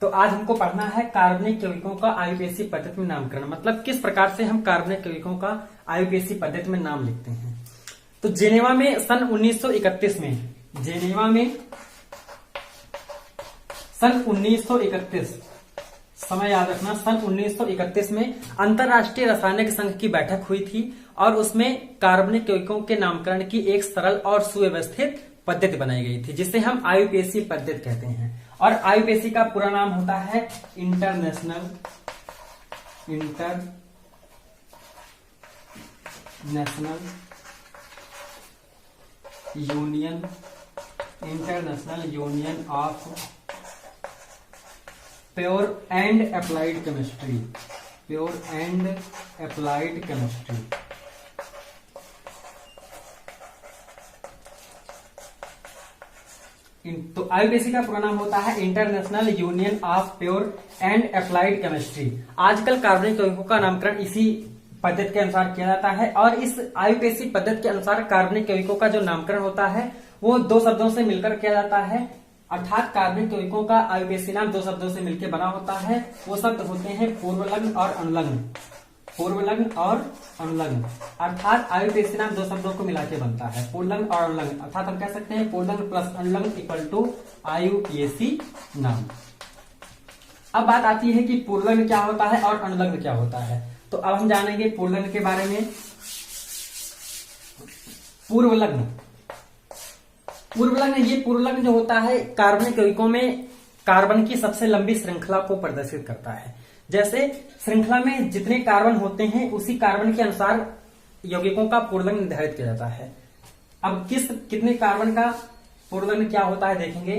तो आज हमको पढ़ना है कार्बनिक यौगिकों का आईयूपीएसी पद्धति में नामकरण, मतलब किस प्रकार से हम कार्बनिक यौगिकों का आईयूपीएसी पद्धति में नाम लिखते हैं। तो जेनेवा में सन 1931 में, जेनेवा में सन 1931, समय याद रखना, सन 1931 में अंतरराष्ट्रीय रासायनिक संघ की बैठक हुई थी और उसमें कार्बनिक यौगिकों के नामकरण की एक सरल और सुव्यवस्थित पद्धति बनाई गई थी, जिसे हम आईयूपीएसी पद्धति कहते हैं। और आईयूपीएसी का पूरा नाम होता है international union of pure and applied chemistry, pure and applied chemistry. तो आईयूपीएसी का पूरा नाम होता है international union of pure and applied chemistry. आजकल कार्बनिक यौगिकों का नामकरण इसी पद्धति के अनुसार किया जाता है और इस आईयूपीएसी पद्धति के अनुसार कार्बनिक यौगिकों का जो नामकरण होता है वो दो शब्दों से मिलकर किया जाता है, अर्थात कार्बनिक यौगिकों का आईयूपीएसी नाम दो शब्दों से मिलकर बना होता है। वो शब्द होते हैं पूर्वलग्न और अनुलग्न, पूर्वलग्न और अनुलग्न। अर्थात आईयूपीएसी नाम दो शब्दों को मिलाकर बनता है, पूर्वलग्न और अनुलग्न। अर्थात हम कह सकते हैं पूर्वलग्न प्लस अनुलग्न इक्वल टू आईयूपीएसी नाम। अब बात आती है कि पूर्वलग्न क्या होता है और अनुलग्न क्या होता है। तो अब हम जानेंगे पूर्वलग्न के बारे में। पूर्वलग्न, पूर्वलग्न, ये पूर्वलग्न जो होता है कार्बनिक यौगिकों में कार्बन की सबसे लंबी श्रृंखला को प्रदर्शित करता है। जैसे श्रृंखला में जितने कार्बन होते हैं उसी कार्बन के अनुसार यौगिकों का पूर्वलग्न निर्धारित किया जाता है। अब कितने कार्बन का पूर्वलग्न क्या होता है देखेंगे।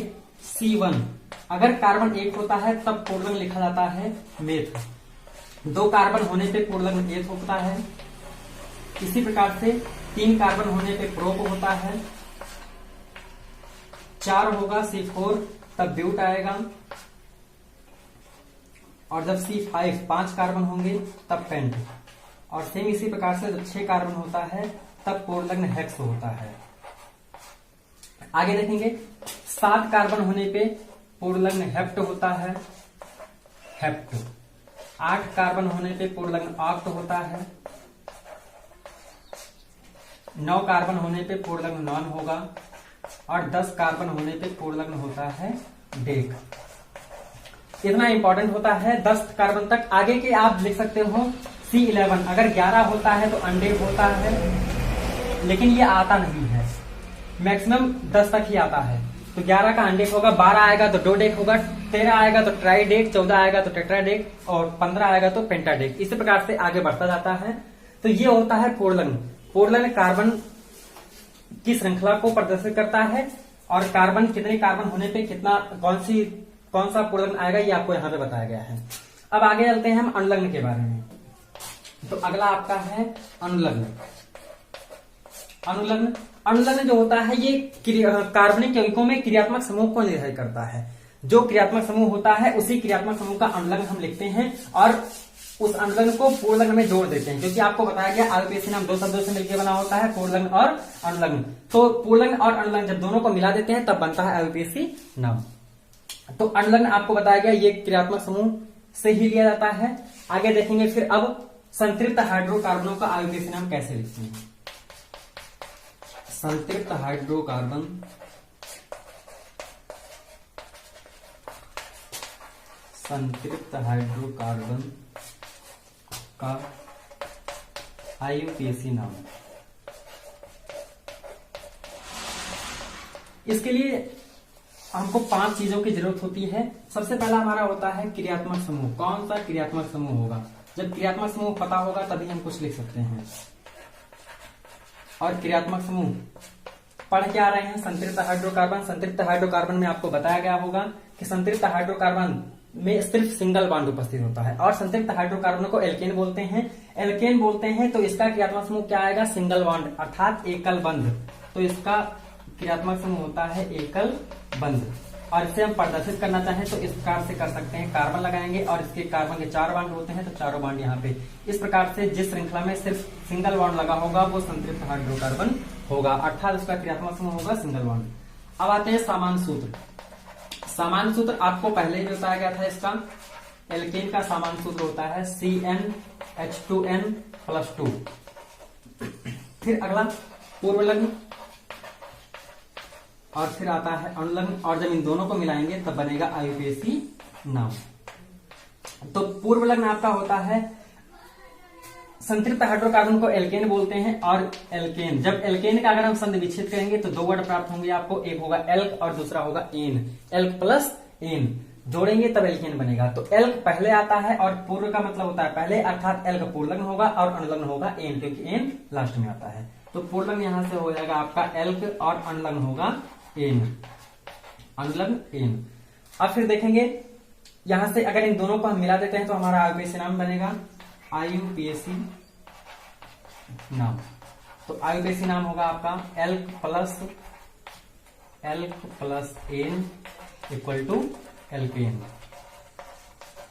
C1, अगर कार्बन एक होता है तब पूर्वलग्न लिखा जाता है मेथ। दो कार्बन होने पे पूर्वलग्न एथ होता है। इसी प्रकार से 3 कार्बन होने पे प्रोप होता है। 4 होगा C4 तब ब्यूट आएगा। और जब C5 5 कार्बन होंगे तब पेंट। और सेम इसी प्रकार से जब 6 कार्बन होता है तब पूर्वलग्न हेक्स होता है। आगे देखेंगे 7 कार्बन होने पे पूर्वलग्न हेप्ट होता है, हेप्ट। 8 कार्बन होने पे पूर्वलग्न ऑक्ट होता है। 9 कार्बन होने पे पूर्वलग्न नॉन होगा और 10 कार्बन होने पे पूर्वलग्न होता है डेक। इतना इंपॉर्टेंट होता है 10 कार्बन तक। आगे के आप लिख सकते हो C11, अगर 11 होता है तो अनडेक होता है, लेकिन ये आता नहीं है, मैक्सिमम 10 तक ही आता है। तो 11 का अनडेक होगा, 12 आएगा तो डोडेक होगा, 13 आएगा तो ट्राइडेक, 14 आएगा तो टेट्राडेक और 15 आएगा तो पेंटाडेक। इसी प्रकार से आगे बढ़ता जाता है। तो ये होता है पूर्वलग्न। पूर्वलग्न कार्बन की श्रृंखला को प्रदर्शित करता है और कार्बन कितने कार्बन होने पे कितना कौन सा पूर्वलग्न आएगा ये आपको यहाँ पे बताया गया है। अब आगे चलते हैं हम अनुलग्न के बारे में। तो अगला आपका है अनुलग्न। अनुलग्न, अनुलग्न जो होता है ये कार्बनिक यौगिकों में क्रियात्मक समूह को निर्धारित करता है। जो क्रियात्मक समूह होता है उसी क्रियात्मक समूह का अनुलग्न हम लिखते हैं और उस अनुलग्न को पूर्वलग्न में जोड़ देते हैं, क्योंकि आपको बताया गया आईयूपीएसी नाम दो शब्दों से मिलकर बना होता है, पूर्वलग्न और अनुलग्न। तो पूर्वलग्न और अनुलग्न जब दोनों को मिला देते हैं तब बनता है आईयूपीएसी नाम। तो अनुलग्न आपको बताया गया ये क्रियात्मक समूह से ही लिया जाता है। आगे देखेंगे फिर अब संतृप्त हाइड्रोकार्बनों का आईयूपीएसी नाम कैसे लिखते हैं। संतृप्त हाइड्रोकार्बन, संतृप्त हाइड्रोकार्बन का आईयूपीएसी नाम। इसके लिए हमको 5 चीजों की जरूरत होती है। सबसे पहला हमारा होता है क्रियात्मक समूह। कौन सा क्रियात्मक समूह होगा? जब क्रियात्मक समूह पता होगा तभी हम कुछ लिख सकते हैं। और क्रियात्मक समूह पढ़ के आ रहे हैं संतृप्त हाइड्रोकार्बन। संतृप्त हाइड्रोकार्बन में आपको बताया गया होगा कि संतृप्त हाइड्रोकार्बन में सिर्फ सिंगल बॉन्ड उपस्थित होता है और संतृप्त हाइड्रोकार्बन को एल्केन बोलते हैं। एल्केन बोलते हैं तो इसका क्रियात्मक समूह क्या आएगा? सिंगल बॉन्ड, अर्थात एकल बंध। तो इसका क्रियात्मक समूह होता है एकल बंध। और इसे हम प्रदर्शित करना चाहें तो इस प्रकार से कर सकते हैं, कार्बन लगाएंगे और इसके कार्बन के 4 बॉन्ड होते हैं तो चारों बॉन्ड यहाँ पे। इस प्रकार से जिस श्रृंखला में सिर्फ सिंगल बॉन्ड लगा होगा वो संतृप्त हाइड्रोकार्बन होगा, अर्थात उसका क्रियात्मक समूह होगा सिंगल बॉन्ड। अब आते हैं सामान्य सूत्र। सामान्य सूत्र आपको पहले ही बताया गया था इसका। एल्केन का सामान्य सूत्र होता है CnH2n+2। फिर अगला पूर्वलग्न और फिर आता है अनुलग्न, और जब इन दोनों को मिलाएंगे तब बनेगा IUPAC नाम। तो पूर्वलग्न आपका होता है, संतृप्त हाइड्रोकार्बन को एल्केन बोलते हैं, और एल्केन, जब एल्केन का अगर हम संधि विच्छेद करेंगे तो दो वर्ड प्राप्त होंगे आपको, एक होगा एल्क और दूसरा होगा एन। एल्क प्लस एन जोड़ेंगे तब एल्केन बनेगा। तो एल्क पहले आता है और पूर्व का मतलब होता है पहले, अर्थात एल्क पूर्वलग्न होगा और अनुलग्न होगा एन, क्योंकि एन लास्ट में आता है। तो पूर्वलग्न यहां से हो जाएगा आपका एल्क और अनुलग्न होगा एन, अनुलग्न एन। अब फिर देखेंगे यहां से अगर इन दोनों को हम मिला देते हैं तो हमारा IUPAC नाम बनेगा, IUPAC नाम। तो IUPAC नाम होगा आपका alk plus n equal to alkane.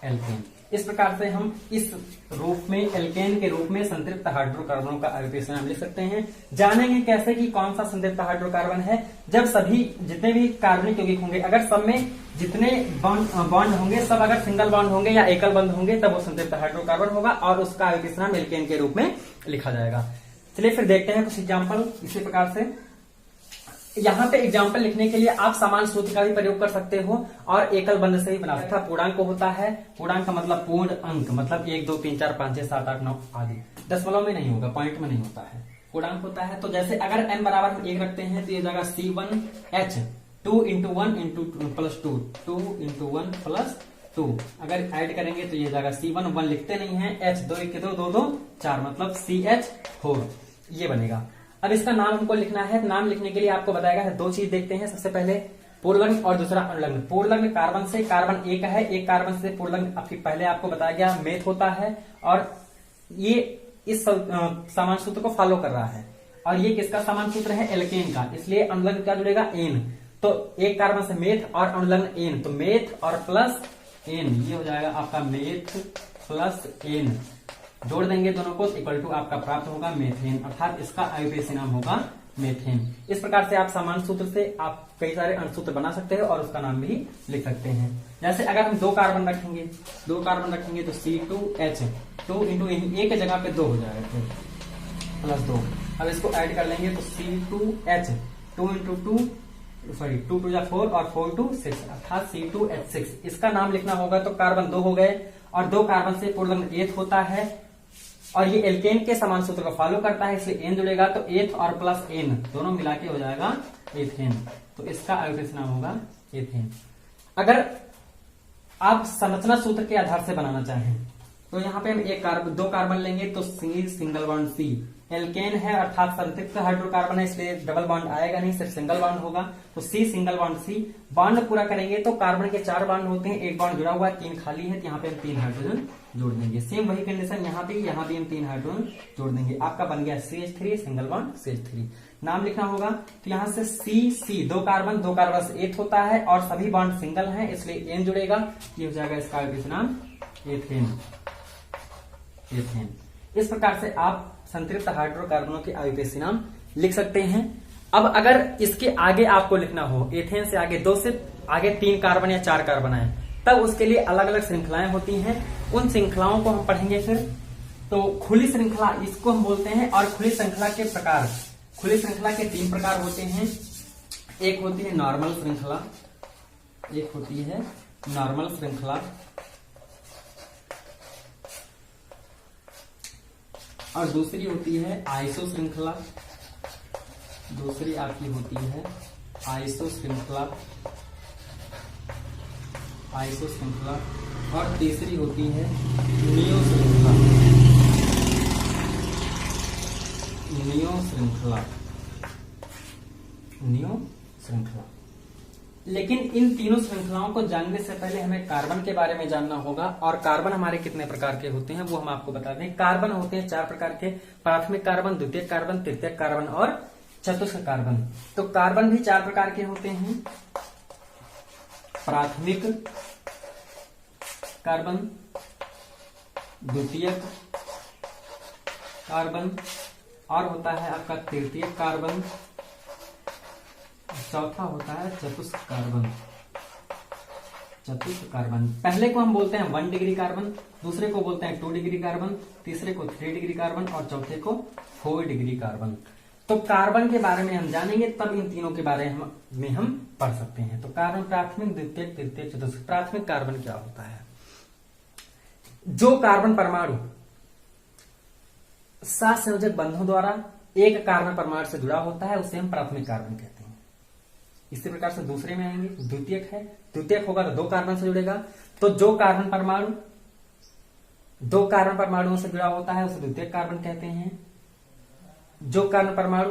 Alkane, इस प्रकार से हम इस रूप में एल्केन के रूप में संतृप्त हाइड्रोकार्बनों का IUPAC नाम लिख सकते हैं। जानेंगे कैसे कि कौन सा संतृप्त हाइड्रोकार्बन है, जब सभी जितने भी कार्बनिक यौगिक होंगे, अगर सब में जितने बॉन्ड होंगे सब अगर सिंगल बॉन्ड होंगे या एकल बंध होंगे तब वो संतृप्त हाइड्रोकार्बन होगा और उसका IUPAC नाम एल्केन के रूप में लिखा जाएगा। चलिए फिर देखते हैं कुछ एग्जाम्पल। इसी प्रकार से यहाँ पे एग्जाम्पल लिखने के लिए आप समान सूत्र का भी प्रयोग कर सकते हो और एकल बंध से भी बना सकते हो। पूर्णांक होता है, पूर्णांक का मतलब पूर्ण अंक, मतलब 1 2 3 4 5 6 7 8 9 आदि। दशमलव में नहीं होगा, पॉइंट में नहीं होता है, पूर्णांक होता है। तो जैसे अगर n बराबर हम 1 रखते हैं तो ये जाएगा C1H 2 × 1 + 2, 2 × 1 + 2। अगर ऐड करेंगे तो ये जाएगा C1, 1 लिखते नहीं है, H 2 1 2 2 2 4, मतलब CH4 ये बनेगा। अब इसका नाम हमको लिखना है। नाम लिखने के लिए आपको बताएगा है, दो चीज देखते हैं। सबसे पहले पूर्वलग्न और दूसरा अनुलग्न। पूर्वलग्न कार्बन से कार्बन एक है, एक कार्बन से पूर्वलग्न आपकी पहले आपको बताया गया मेथ होता है और ये इस समान सूत्र को फॉलो कर रहा है। और ये किसका समान सूत्र है? एल्केन का, इसलिए अनुलग्न क्या जुड़ेगा? एन। तो एक कार्बन से मेथ और अनुलग्न एन, तो मेथ और प्लस एन, ये हो जाएगा आपका मेथ प्लस एन। जोड़ देंगे दोनों को, इक्वल टू आपका प्राप्त होगा मेथेन, अर्थात इसका IUPAC नाम होगा मेथेन। इस प्रकार से आप समान सूत्र से आप कई सारे अणुसूत्र बना सकते हैं और उसका नाम भी लिख सकते हैं। जैसे अगर हम 2 कार्बन रखेंगे तो C2H, 2 × ए के जगह पे 2 हो जाएगा, फिर +2। अब इसको ऐड कर लेंगे तो C2H 2 × 2 2 2 4 और 4 2 6, अर्थात C2H6। इसका नाम लिखना होगा तो कार्बन 2 हो गए और 2 कार्बन से पूर्वलग्न एथ होता है और ये एल्केन के समान सूत्र को फॉलो करता है, इसलिए एन जुड़ेगा तो एथ और प्लस एन दोनों मिला के हो जाएगा एथेन। तो इसका IUPAC नाम होगा एथेन। अगर आप संरचना सूत्र के आधार से बनाना चाहें तो यहाँ पे हम 2 कार्बन लेंगे तो C single bond C. Alkane है अर्थात संतृप्त हाइड्रोकार्बन है, इसलिए डबल बॉन्ड आएगा नहीं, सिर्फ सिंगल बॉन्ड होगा। तो C single bond C. Bond पूरा करेंगे तो कार्बन के 4 बॉन्ड होते हैं, 1 बॉन्ड जुड़ा हुआ है, 3 खाली है, तो यहाँ पे हम 3 हाइड्रोजन जोड़ देंगे। सेम वही कंडीशन यहाँ भी हम 3 हाइड्रोजन जोड़ देंगे। आपका बन गया CH3 सिंगल बॉन्ड CH3। नाम लिखना होगा तो यहाँ से C 2 कार्बन से एथ होता है और सभी बॉन्ड सिंगल हैं, इसलिए एन जुड़ेगा, ये हो जाएगा इसका IUPAC नाम एथेन। एथेन। इस प्रकार से आप संतृप्त हाइड्रोकार्बनों के IUPAC नाम लिख सकते हैं। अब अगर इसके आगे आपको लिखना हो, एथेन से आगे 2 से आगे 3 कार्बन या 4 कार्बन आए, तब उसके लिए अलग अलग श्रृंखलाएं होती हैं। उन श्रृंखलाओं को हम पढ़ेंगे फिर। तो खुली श्रृंखला इसको हम बोलते हैं। और खुली श्रृंखला के प्रकार, खुली श्रृंखला के 3 प्रकार होते हैं। एक होती है नॉर्मल श्रृंखला, एक होती है नॉर्मल श्रृंखला और दूसरी होती है आइसो श्रृंखला। दूसरी आपकी होती है आइसो श्रृंखला, आइसो श्रृंखला और तीसरी होती है नियो श्रृंखला। नियो श्रृंखला, नियो श्रृंखला। लेकिन इन तीनों श्रृंखलाओं को जानने से पहले हमें कार्बन के बारे में जानना होगा। और कार्बन हमारे कितने प्रकार के होते हैं वो हम आपको बता दें। कार्बन होते हैं 4 प्रकार के, प्राथमिक कार्बन, द्वितीयक कार्बन, तृतीयक कार्बन और चतुष्क कार्बन। तो कार्बन भी 4 प्रकार के होते हैं, प्राथमिक कार्बन, द्वितीयक कार्बन और होता है आपका तृतीयक कार्बन, चौथा होता है चतुष्क कार्बन। चतुस्क कार्बन। पहले को हम बोलते हैं 1 डिग्री कार्बन, दूसरे को बोलते हैं 2 डिग्री कार्बन, तीसरे को 3 डिग्री कार्बन और चौथे को 4 डिग्री कार्बन। तो कार्बन के बारे में हम जानेंगे तब इन तीनों के बारे में हम पढ़ सकते हैं। तो कार्बन प्राथमिक, द्वितीयक, तृतीयक, चतुर्थ। प्राथमिक कार्बन क्या होता है? जो कार्बन परमाणु सहसंयोजक बंधों द्वारा एक कार्बन परमाणु से जुड़ा होता है उसे हम प्राथमिक कार्बन कहते हैं। इसी प्रकार से दूसरे में आएंगे, द्वितीयक है। द्वितीयक होगा तो 2 कार्बन से जुड़ेगा, तो जो कार्बन परमाणु 2 कार्बन परमाणुओं से जुड़ा होता है उसे द्वितीयक कार्बन कहते हैं। जो कार्बन परमाणु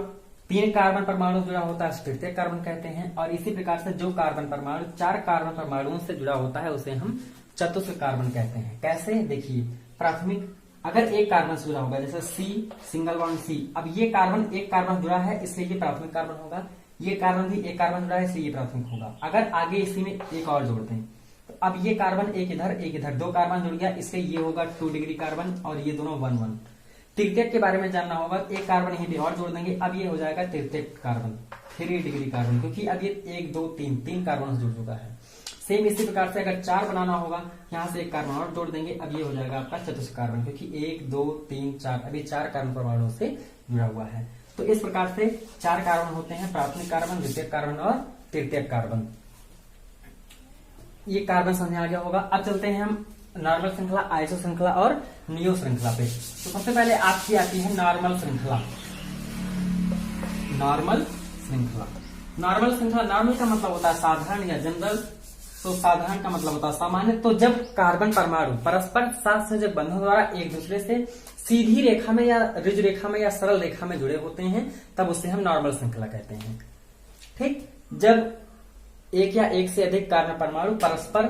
3 कार्बन परमाणु से जुड़ा होता है उसे तृतीयक कार्बन कहते हैं। और इसी प्रकार से जो कार्बन परमाणु 4 कार्बन परमाणुओं से जुड़ा होता है उसे हम चतुस्क कार्बन कहते हैं। कैसे? देखिए, प्राथमिक अगर एक कार्बन से जुड़ा होगा, जैसे सी, सिंगल बॉन्ड सी, अब ये कार्बन एक कार्बन से जुड़ा है इसलिए ये प्राथमिक कार्बन होगा। ये कार्बन भी एक कार्बन जुड़ा है इसलिए ये प्राथमिक होगा। अगर आगे इसी में एक और जोड़ दें तो अब ये कार्बन एक इधर 2 कार्बन जुड़ गया इसलिए ये होगा 2 डिग्री कार्बन और ये दोनों 1-1। तृतीयक के बारे में जानना होगा, एक कार्बन यहीं पे और जोड़ देंगे, अब ये हो जाएगा तृतीयक कार्बन, 3 डिग्री कार्बन, क्योंकि अब ये 1 2 3 कार्बन से जुड़ चुका है। सेम इसी प्रकार से अगर 4 बनाना होगा, यहाँ से एक कार्बन और जोड़ देंगे, अब ये हो जाएगा आपका चतुस्क कार्बन, क्योंकि 1 2 3 4 अभी 4 कार्बन परमाणुओं से जुड़ा हुआ है। तो इस प्रकार से 4 कार्बन होते हैं, प्राथमिक कार्बन, द्वितीयक कार्बन और तृतीयक कार्बन। ये कार्बन समझ आ गया होगा। अब चलते हैं हम नॉर्मल श्रृंखला, आइसो श्रृंखला और नियो श्रृंखला पे। तो सबसे पहले आपकी आती है नॉर्मल श्रृंखला। नॉर्मल श्रृंखला, नॉर्मल श्रृंखला, नॉर्मल का मतलब होता है साधारण या जनरल, तो साधारण का मतलब होता है सामान्य। तो जब कार्बन परमाणु परस्पर सहसंयोजक बंधों द्वारा एक दूसरे से सीधी रेखा में या ऋज रेखा में या सरल रेखा में जुड़े होते हैं तब उसे हम नॉर्मल श्रृंखला कहते हैं। ठीक, जब एक या एक से अधिक कार्बन परमाणु परस्पर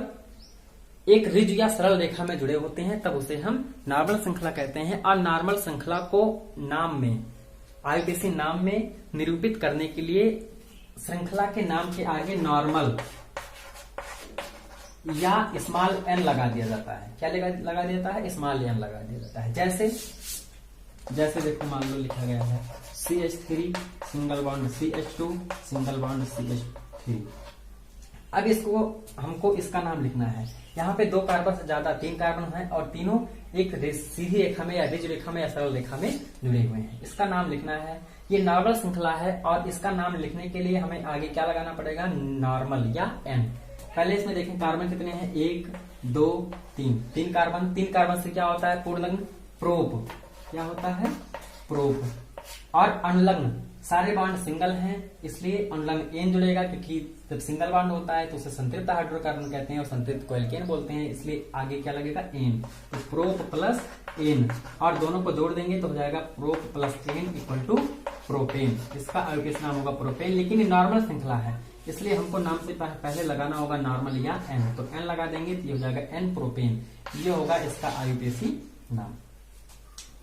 एक ऋज या सरल रेखा में जुड़े होते हैं तब उसे हम नॉर्मल श्रृंखला कहते हैं। और नॉर्मल श्रृंखला को नाम में, आईयूपीएसी नाम में निरूपित करने के लिए श्रृंखला के नाम के आगे नॉर्मल या स्मॉल n लगा दिया जाता है। क्या लगा दिया जाता है? स्मॉल n लगा दिया जाता है। जैसे देखो, मान लो लिखा गया है CH3 single bond CH2 single bond CH3। अब इसको हमको इसका नाम लिखना है। यहाँ पे 2 कार्बन से ज्यादा 3 कार्बन है और तीनों एक सीधी रेखा में या ऋज रेखा में या सरल रेखा में जुड़े हुए हैं। इसका नाम लिखना है। ये नॉर्मल श्रृंखला है और इसका नाम लिखने के लिए हमें आगे क्या लगाना पड़ेगा? नॉर्मल या n। पहले इसमें देखें कार्बन कितने हैं? 1 2 3, 3 कार्बन। 3 कार्बन से क्या होता है? पूर्णलग्न प्रोप। क्या होता है? प्रोप। और अनुलग्न, सारे बॉन्ड सिंगल हैं इसलिए अनुलग्न एन जुड़ेगा, क्योंकि जब सिंगल बॉन्ड होता है तो उसे संतृप्त हाइड्रोकार्बन कहते हैं और संतृप्त को एल्केन बोलते हैं, इसलिए आगे क्या लगेगा? एन। तो प्रोप प्लस एन और दोनों को जोड़ देंगे तो हो जाएगा prop plus n equal to propane. इसका आईयूपीएसी नाम होगा प्रोपेन। लेकिन ये नॉर्मल श्रृंखला है इसलिए हमको नाम से पहले लगाना होगा नॉर्मल या एन। तो एन लगा देंगे तो ये हो जाएगा एन प्रोपेन। ये होगा इसका आईयूपीएसी नाम।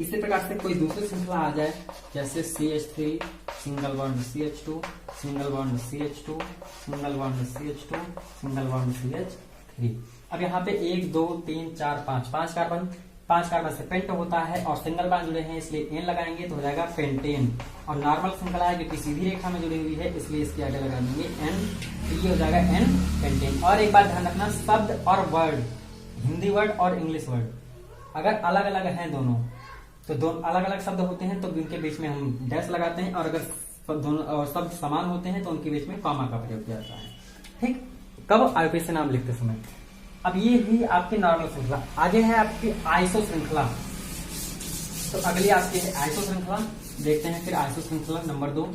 इसी प्रकार से कोई दूसरी श्रृंखला आ जाए, जैसे CH3 single bond CH2 single bond CH2 single bond CH2 single bond CH3। अब यहाँ पे 1 2 3 4 5 कार्बन, 5 कार्बन से पेंट होता है और सिंगल बॉन्ड जुड़े हैं इसलिए एन लगाएंगे तो हो जाएगा पेंटेन। और नॉर्मल श्रृंखला है क्योंकि सीधी रेखा में जुड़ी हुई है इसलिए इसके आगे लगा देंगे एन, तो ये हो जाएगा एन पेंटेन। और एक बात ध्यान रखना, शब्द और वर्ड, हिंदी वर्ड और इंग्लिश वर्ड अगर अलग अलग हैं दोनों, तो दोनों अलग अलग शब्द होते हैं तो उनके बीच में हम डैश लगाते हैं, और अगर दोनों शब्द समान होते हैं तो उनके बीच में कॉमा का प्रयोग किया जाता है। ठीक, कब? आईयूपीएसी नाम लिखते समय। अब ये ही आपकी नॉर्मल श्रृंखला। आगे है आपकी आइसो श्रृंखला। तो अगली आपकी है आइसो श्रृंखला। देखते हैं फिर आइसो श्रृंखला नंबर 2,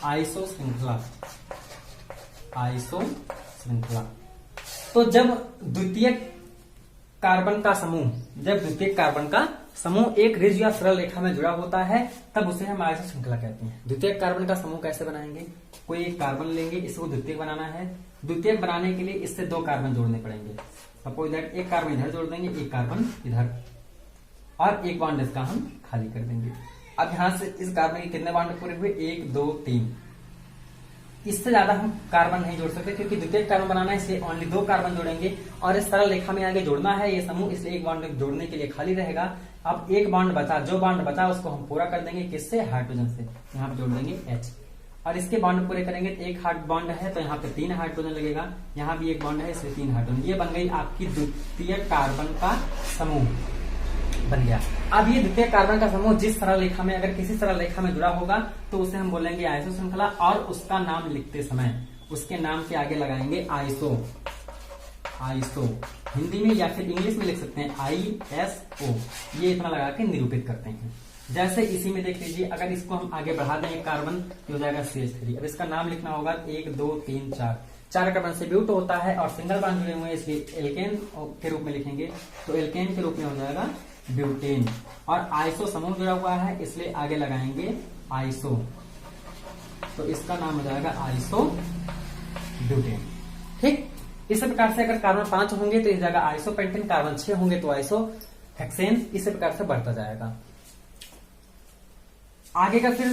आइसो श्रृंखला। आइसो श्रृंखला, तो जब द्वितीयक कार्बन का समूह एक ऋज या सरल रेखा में जुड़ा होता है तब उसे हम आइसो श्रृंखला कहते हैं। द्वितीयक कार्बन का समूह कैसे बनाएंगे? कोई एक कार्बन लेंगे, इसको द्वितीयक बनाना है। द्वितीयक बनाने के लिए इससे 2 कार्बन जोड़ने पड़ेंगे। सपोज दैट एक कार्बन इधर जोड़ देंगे, एक कार्बन इधर, और एक बॉन्ड इसका हम खाली कर देंगे। अब यहां से इस कार्बन के कितने बॉन्ड पूरे हुए? 1 2 3। इससे ज्यादा हम कार्बन नहीं जोड़ सकते क्योंकि द्वितीयक कार्बन बनाना है इसलिए ओनली 2 कार्बन जोड़ेंगे और इस सरल रेखा में आगे जोड़ना है ये समूह, इसलिए एक बॉन्ड जोड़ने के लिए खाली रहेगा। अब एक बॉन्ड बचा, जो बॉन्ड बचा उसको हम पूरा कर देंगे किससे? हाइड्रोजन से। यहाँ पे जोड़ देंगे H। और इसके बॉन्ड पूरे करेंगे तो एक हार्ड बॉन्ड है तो यहाँ पे 3 हाइड्रोजन लगेगा, यहाँ भी एक बॉन्ड है इसलिए 3 हाइड्रोजन। ये बन गई आपकी द्वितीय कार्बन का समूह बन गया। अब ये द्वितीय कार्बन का समूह जिस सरल रेखा में, अगर किसी सरल रेखा में जुड़ा होगा तो उसे हम बोलेंगे आइसो श्रृंखला, और उसका नाम लिखते समय उसके नाम के आगे लगाएंगे आइसो। आइसो हिंदी में या फिर इंग्लिश में लिख सकते हैं ISO, ये इतना लगा के निरूपित करते हैं। जैसे इसी में देख लीजिए, अगर इसको हम आगे बढ़ा दें एक कार्बन तो हो जाएगा CH3। अब इसका नाम लिखना होगा 1 2 3 4, 4 कार्बन से ब्यूट होता है और सिंगल बॉन्ड जुड़े हुए हैं इसलिए एल्केन के रूप में लिखेंगे, तो एल्केन के रूप में हो जाएगा ब्यूटेन। और आइसो समूह जुड़ा हुआ है इसलिए आगे लगाएंगे आइसो, तो इसका नाम हो जाएगा आइसो ब्यूटेन। ठीक, इस प्रकार से अगर कार्बन 5 होंगे तो इस जगह आइसो पेंटेन, कार्बन 6 होंगे तो आइसो हेक्सेन, इसी प्रकार से बढ़ता जाएगा। आगे का फिर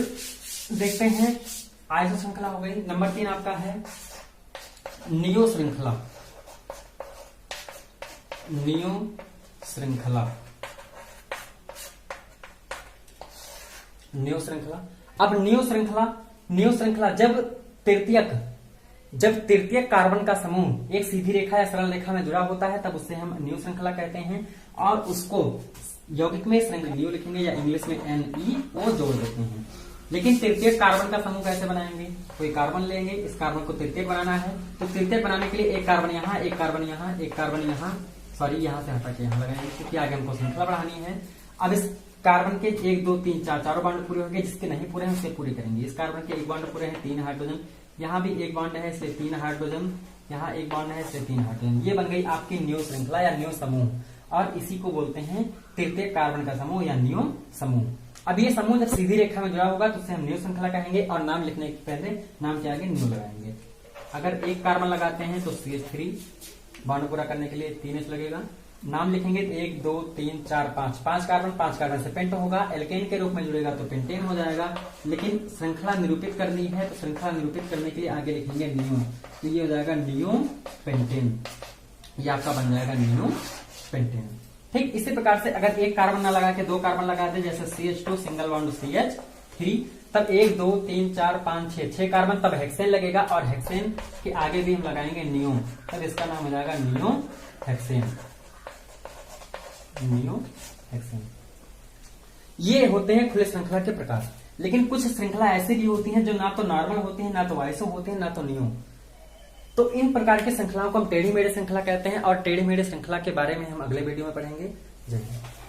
देखते हैं, आइसो श्रृंखला हो गई। नंबर 3 आपका है नियो श्रृंखला। नियो श्रृंखला, नियो श्रृंखला। अब नियो श्रृंखला जब तृतीयक कार्बन का समूह एक सीधी रेखा या सरल रेखा में जुड़ा होता है तब उससे हम नियो श्रृंखला कहते हैं, और उसको यौगिक में श्रृंखला नियो लिखेंगे या इंग्लिश में NEO जोड़ देते हैं। लेकिन तृतीयक कार्बन का समूह कैसे बनाएंगे? कोई कार्बन लेंगे, इस कार्बन को तृतीयक बनाना है, तो तृतीयक बनाने के लिए एक कार्बन यहाँ, एक कार्बन यहाँ, एक कार्बन यहाँ, सॉरी यहाँ से हटा के यहाँ लगाएंगे क्योंकि आगे हमको श्रृंखला बढ़ानी है। अब इस कार्बन के 1 2 3 4 चारों बॉन्ड पूरे हो गए, जिसके नहीं पूरे हैं उसके पूरे करेंगे। इस कार्बन के एक बॉन्ड पूरे हैं 3 हाइड्रोजन, यहाँ भी एक बॉन्ड है इसलिए 3 हाइड्रोजन, यहाँ एक बॉन्ड है इसलिए 3 हाइड्रोजन। ये बन गई आपकी नियो श्रृंखला या नियो समूह, और इसी को बोलते हैं तृतीय कार्बन का समूह या नियो समूह। अब ये समूह जब सीधी रेखा में जुड़ा होगा तो उसे हम नियो श्रृंखला कहेंगे, और नाम लिखने के पहले नाम के आगे नियो लगाएंगे। अगर एक कार्बन लगाते हैं तो CH3 बॉन्ड पूरा करने के लिए 3H लगेगा। नाम लिखेंगे तो 1 2 3 4 5, 5 कार्बन से पेंट होगा, एल्केन के रूप में जुड़ेगा तो पेंटेन हो जाएगा। लेकिन श्रृंखला निरूपित करनी है तो श्रृंखला निरूपित करने के लिए आगे लिखेंगे नियो, तो ये हो जाएगा नियो पेंटेन, ये आपका बन जाएगा नियो पेंटेन। ठीक, इसी प्रकार से अगर एक कार्बन ना लगा के 2 कार्बन लगा दे, जैसे CH2 सिंगल बॉन्ड CH3, तब 1 2 3 4 5 6 कार्बन, तब हेक्सेन लगेगा, और हेक्सेन के आगे भी हम लगाएंगे नियो, तब इसका नाम हो जाएगा नियो हेक्सेन। Neo hexane. ये होते हैं खुले श्रृंखला के प्रकार। लेकिन कुछ श्रृंखला ऐसी भी होती हैं जो ना तो नॉर्मल होती हैं, ना तो आइसो होते हैं, ना तो नियो। तो इन प्रकार की श्रृंखलाओं को हम टेढ़ी मेढ़ी श्रृंखला कहते हैं, और टेढ़ी मेढ़ी श्रृंखला के बारे में हम अगले वीडियो में पढ़ेंगे। जय हिंद।